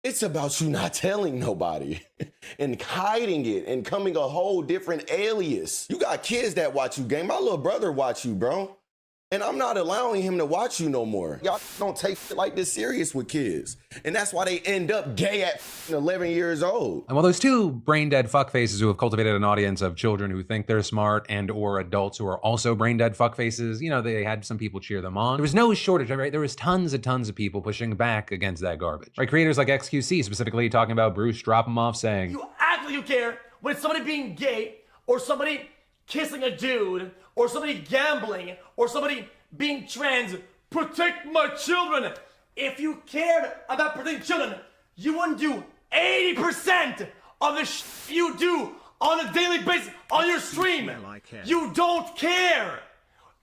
It's about you not telling nobody and hiding it and coming a whole different alias. You got kids that watch you, gang. My little brother watch you, bro. And I'm not allowing him to watch you no more. Y'all don't take shit like this serious with kids. And that's why they end up gay at 11 years old. And while those two brain-dead fuckfaces who have cultivated an audience of children who think they're smart and or adults who are also brain-dead fuckfaces, you know, they had some people cheer them on. There was no shortage, right? There was tons and tons of people pushing back against that garbage. Right? Creators like XQC specifically talking about Bruce Drop-'em-Off saying, "You act like you care when it's somebody being gay or somebody kissing a dude or somebody gambling or somebody being trans. Protect my children." If you cared about protecting children, you wouldn't do 80% of the shit you do on a daily basis on your stream. You don't care.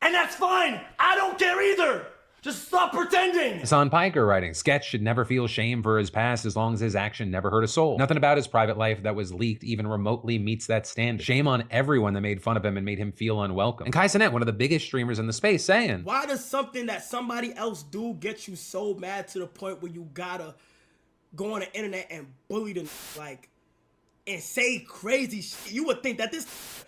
And that's fine. I don't care either. Just stop pretending. Hassan Piker writing, Sketch should never feel shame for his past as long as his action never hurt a soul. Nothing about his private life that was leaked even remotely meets that standard. Shame on everyone that made fun of him and made him feel unwelcome. And Kai Cenat, one of the biggest streamers in the space, saying, why does something that somebody else do get you so mad to the point where you gotta go on the internet and bully them, like, and say crazy shit? You would think that this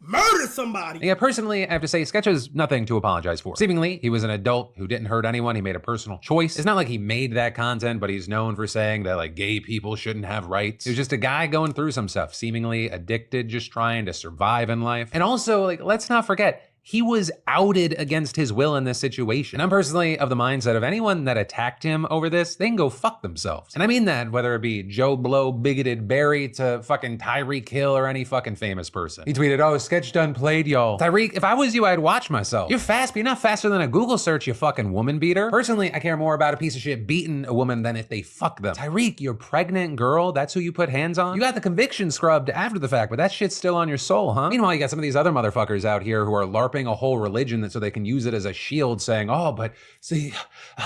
murdered somebody. Yeah, personally, I have to say, Sketch has nothing to apologize for. Seemingly, he was an adult who didn't hurt anyone. He made a personal choice. It's not like he made that content, but he's known for saying that, like, gay people shouldn't have rights. He was just a guy going through some stuff, seemingly addicted, just trying to survive in life. And also, like, let's not forget, he was outed against his will in this situation. And I'm personally of the mindset of anyone that attacked him over this, they can go fuck themselves. And I mean that whether it be Joe Blow, bigoted Barry, to fucking Tyreek Hill or any fucking famous person. He tweeted, "Oh, Sketch done played y'all." Tyreek, if I was you, I'd watch myself. You're fast, but you're not faster than a Google search, you fucking woman beater. Personally, I care more about a piece of shit beating a woman than if they fuck them. Tyreek, you're pregnant girl, that's who you put hands on? You got the conviction scrubbed after the fact, but that shit's still on your soul, huh? Meanwhile, you got some of these other motherfuckers out here who are LARPing a whole religion so they can use it as a shield, saying, "Oh, but see,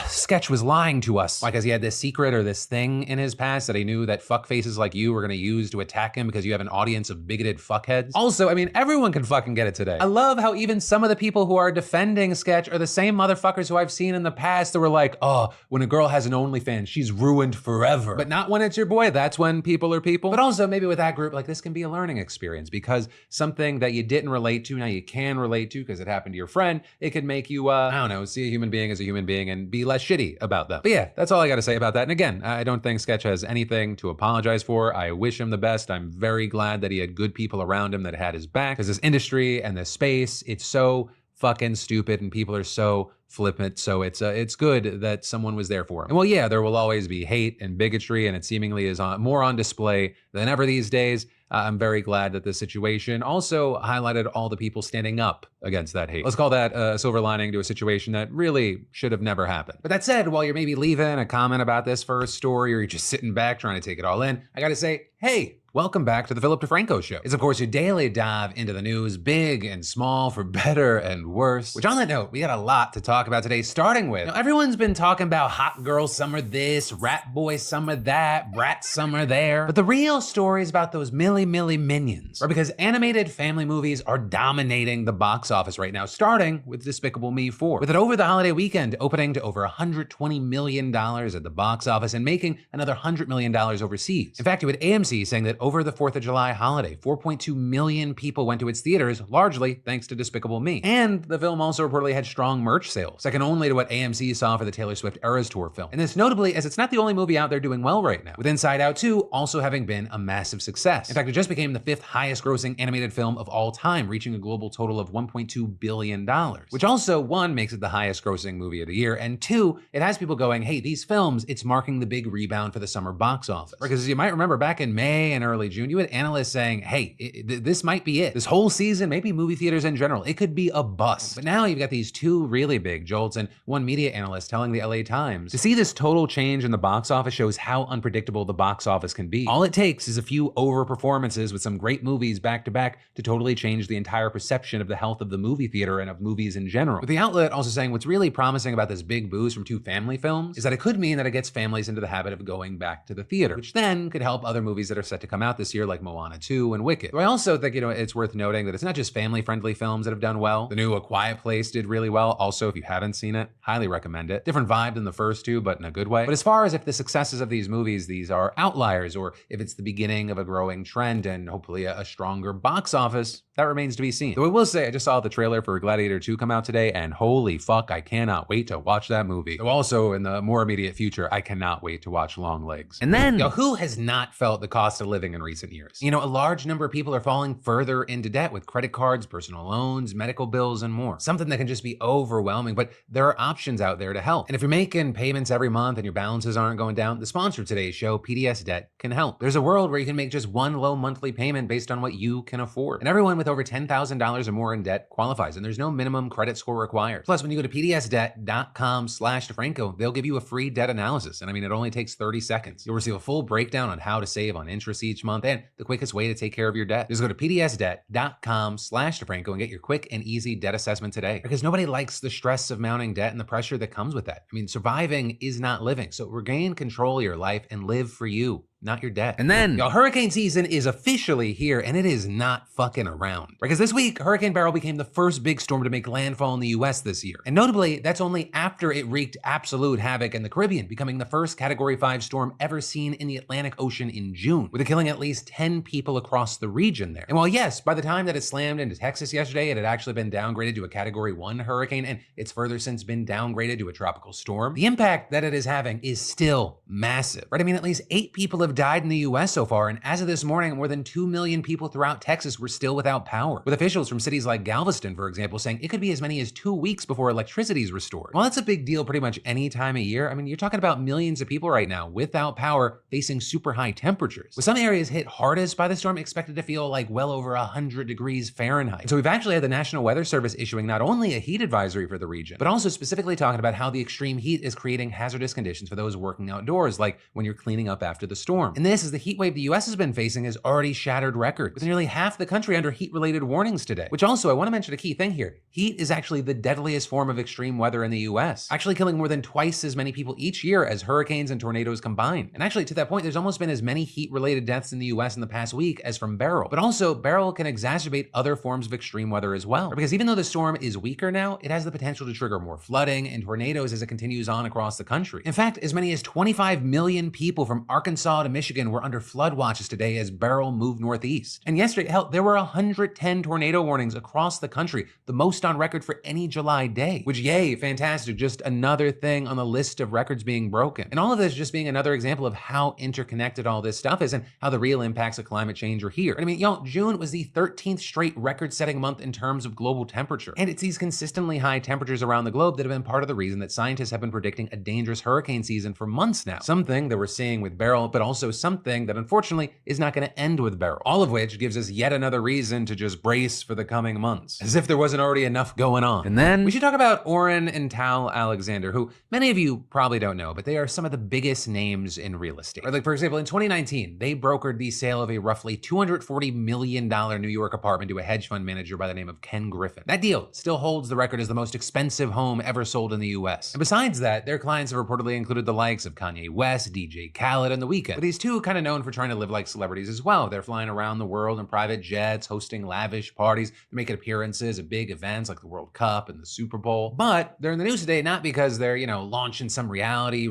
Sketch was lying to us." Why? Because he had this secret or this thing in his past that he knew that fuckfaces like you were gonna use to attack him because you have an audience of bigoted fuckheads. Also, I mean, everyone can fucking get it today. I love how even some of the people who are defending Sketch are the same motherfuckers who I've seen in the past that were like, "Oh, when a girl has an OnlyFans, she's ruined forever." But not when it's your boy. That's when people are people. But also maybe with that group, like, this can be a learning experience because something that you didn't relate to, now you can relate to because it happened to your friend, it could make you, I don't know, see a human being as a human being and be less shitty about them. But yeah, that's all I gotta say about that. And again, I don't think Sketch has anything to apologize for. I wish him the best. I'm very glad that he had good people around him that had his back, because this industry and this space, it's so fucking stupid and people are so flippant. So it's good that someone was there for him. And well, yeah, there will always be hate and bigotry, and it seemingly is more on display than ever these days. I'm very glad that this situation also highlighted all the people standing up against that hate. Let's call that a silver lining to a situation that really should have never happened. But that said, while you're maybe leaving a comment about this first story, or you're just sitting back trying to take it all in, I gotta say, hey, welcome back to the Philip DeFranco Show. It's of course your daily dive into the news, big and small, for better and worse. Which on that note, we got a lot to talk about today, starting with, everyone's been talking about hot girl summer this, rat boy summer that, brat summer there. But the real story is about those Milli minions. Right? Because animated family movies are dominating the box office right now, starting with Despicable Me 4. With it over the holiday weekend opening to over $120 million at the box office and making another $100 million overseas. In fact, you had AMC saying that over the 4th of July holiday, 4.2 million people went to its theaters, largely thanks to Despicable Me. And the film also reportedly had strong merch sales, second only to what AMC saw for the Taylor Swift Eras Tour film. And this notably, as it's not the only movie out there doing well right now, with Inside Out 2 also having been a massive success. In fact, it just became the 5th highest grossing animated film of all time, reaching a global total of $1.2 billion, which also, one, makes it the highest grossing movie of the year, and two, it has people going, hey, these films, it's marking the big rebound for the summer box office. Because as you might remember, back in May and early June, you had analysts saying, hey, this might be it. This whole season, maybe movie theaters in general, it could be a bust. But now you've got these two really big jolts, and one media analyst telling the LA Times, to see this total change in the box office shows how unpredictable the box office can be. All it takes is a few overperforming performances with some great movies back to back to totally change the entire perception of the health of the movie theater and of movies in general. With the outlet also saying what's really promising about this big boost from 2 family films is that it could mean that it gets families into the habit of going back to the theater, which then could help other movies that are set to come out this year like Moana 2 and Wicked. Though I also think, it's worth noting that it's not just family-friendly films that have done well. The new A Quiet Place did really well. Also, if you haven't seen it, highly recommend it. Different vibe than the first 2, but in a good way. But as far as if the successes of these movies, these are outliers, or if it's the beginning of a growing trend and hopefully a stronger box office, that remains to be seen. Though I will say, I just saw the trailer for Gladiator 2 come out today, and holy fuck, I cannot wait to watch that movie. Though also, in the more immediate future, I cannot wait to watch Longlegs. And then, who has not felt the cost of living in recent years? A large number of people are falling further into debt with credit cards, personal loans, medical bills, and more. Something that can just be overwhelming, but there are options out there to help. And if you're making payments every month and your balances aren't going down, the sponsor of today's show, PDS Debt, can help. There's a world where you can make just one low monthly payment based on what you can afford. And everyone with over $10,000 or more in debt qualifies, and there's no minimum credit score required. Plus, when you go to pdsdebt.com/DeFranco, they'll give you a free debt analysis. And it only takes 30 seconds. You'll receive a full breakdown on how to save on interest each month and the quickest way to take care of your debt. Just go to pdsdebt.com/DeFranco and get your quick and easy debt assessment today. Because nobody likes the stress of mounting debt and the pressure that comes with that. Surviving is not living. So regain control of your life and live for you, not your debt. And then, hurricane season is officially here, and it is not fucking around. Because this week, Hurricane Beryl became the first big storm to make landfall in the US this year. And notably, that's only after it wreaked absolute havoc in the Caribbean, becoming the first Category 5 storm ever seen in the Atlantic Ocean in June, with it killing at least 10 people across the region there. And while yes, by the time that it slammed into Texas yesterday, it had actually been downgraded to a Category 1 hurricane, and it's further since been downgraded to a tropical storm, the impact that it is having is still massive, right? At least 8 people have died in the US so far, and as of this morning, more than 2 million people throughout Texas were still without power, with officials from cities like Galveston, for example, saying it could be as many as 2 weeks before electricity is restored. While that's a big deal pretty much any time of year, you're talking about millions of people right now without power, facing super high temperatures, with some areas hit hardest by the storm expected to feel like well over 100 degrees Fahrenheit. And so we've actually had the National Weather Service issuing not only a heat advisory for the region, but also specifically talking about how the extreme heat is creating hazardous conditions for those working outdoors, like when you're cleaning up after the storm. And this is the heat wave the US has been facing has already shattered records, with nearly half the country under heat-related warnings today. Which also, I want to mention a key thing here. Heat is actually the deadliest form of extreme weather in the US, actually killing more than twice as many people each year as hurricanes and tornadoes combined. And actually, to that point, there's almost been as many heat-related deaths in the US in the past week as from Beryl. But also, Beryl can exacerbate other forms of extreme weather as well. Because even though the storm is weaker now, it has the potential to trigger more flooding and tornadoes as it continues on across the country. In fact, as many as 25 million people from Arkansas to Michigan were under flood watches today as Beryl moved northeast. And yesterday, hell, there were 110 tornado warnings across the country, the most on record for any July day. Which, yay, fantastic, just another thing on the list of records being broken. And all of this just being another example of how interconnected all this stuff is and how the real impacts of climate change are here. And y'all, June was the 13th straight record-setting month in terms of global temperature. And it's these consistently high temperatures around the globe that have been part of the reason that scientists have been predicting a dangerous hurricane season for months now. Something that we're seeing with Beryl, but also something that unfortunately is not going to end with Beryl. All of which gives us yet another reason to just brace for the coming months, as if there wasn't already enough going on. And then we should talk about Oren and Tal Alexander, who many of you probably don't know, but they are some of the biggest names in real estate. Like, for example, in 2019, they brokered the sale of a roughly $240 million New York apartment to a hedge fund manager by the name of Ken Griffin. That deal still holds the record as the most expensive home ever sold in the US. And besides that, their clients have reportedly included the likes of Kanye West, DJ Khaled, and The Weeknd. But these two kind of known for trying to live like celebrities as well. They're flying around the world in private jets, hosting lavish parties, they're making appearances at big events like the World Cup and the Super Bowl. But they're in the news today not because they're, launching some reality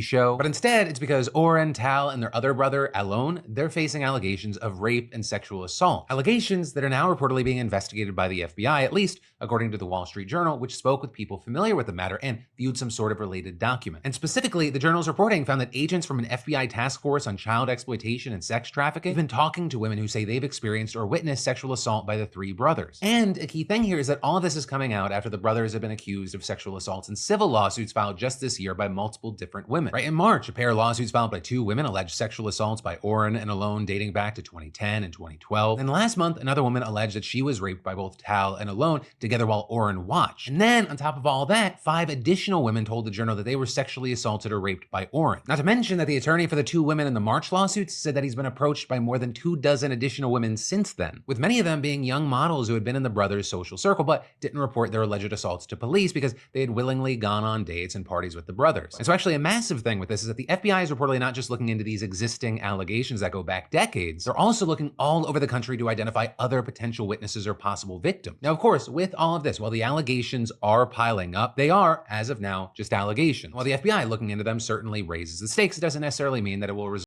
show, but instead it's because Oren, Tal, and their other brother, Alon, they're facing allegations of rape and sexual assault. Allegations that are now reportedly being investigated by the FBI, at least according to the Wall Street Journal, which spoke with people familiar with the matter and viewed some sort of related document. And specifically, the journal's reporting found that agents from an FBI task force on child exploitation and sex trafficking have been talking to women who say they've experienced or witnessed sexual assault by the three brothers. And a key thing here is that all of this is coming out after the brothers have been accused of sexual assaults in civil lawsuits filed just this year by multiple different women. Right, in March, a pair of lawsuits filed by 2 women alleged sexual assaults by Oren and Alon dating back to 2010 and 2012. And last month, another woman alleged that she was raped by both Tal and Alon, together together while Oren watched. And then, on top of all that, 5 additional women told the Journal that they were sexually assaulted or raped by Oren. Not to mention that the attorney for the 2 women in the March lawsuits said that he's been approached by more than 24 additional women since then, with many of them being young models who had been in the brothers' social circle but didn't report their alleged assaults to police because they had willingly gone on dates and parties with the brothers. And so actually a massive thing with this is that the FBI is reportedly not just looking into these existing allegations that go back decades, they're also looking all over the country to identify other potential witnesses or possible victims. Now, of course, with all of this, while the allegations are piling up, they are, as of now, just allegations. While the FBI looking into them certainly raises the stakes, it doesn't necessarily mean that it will result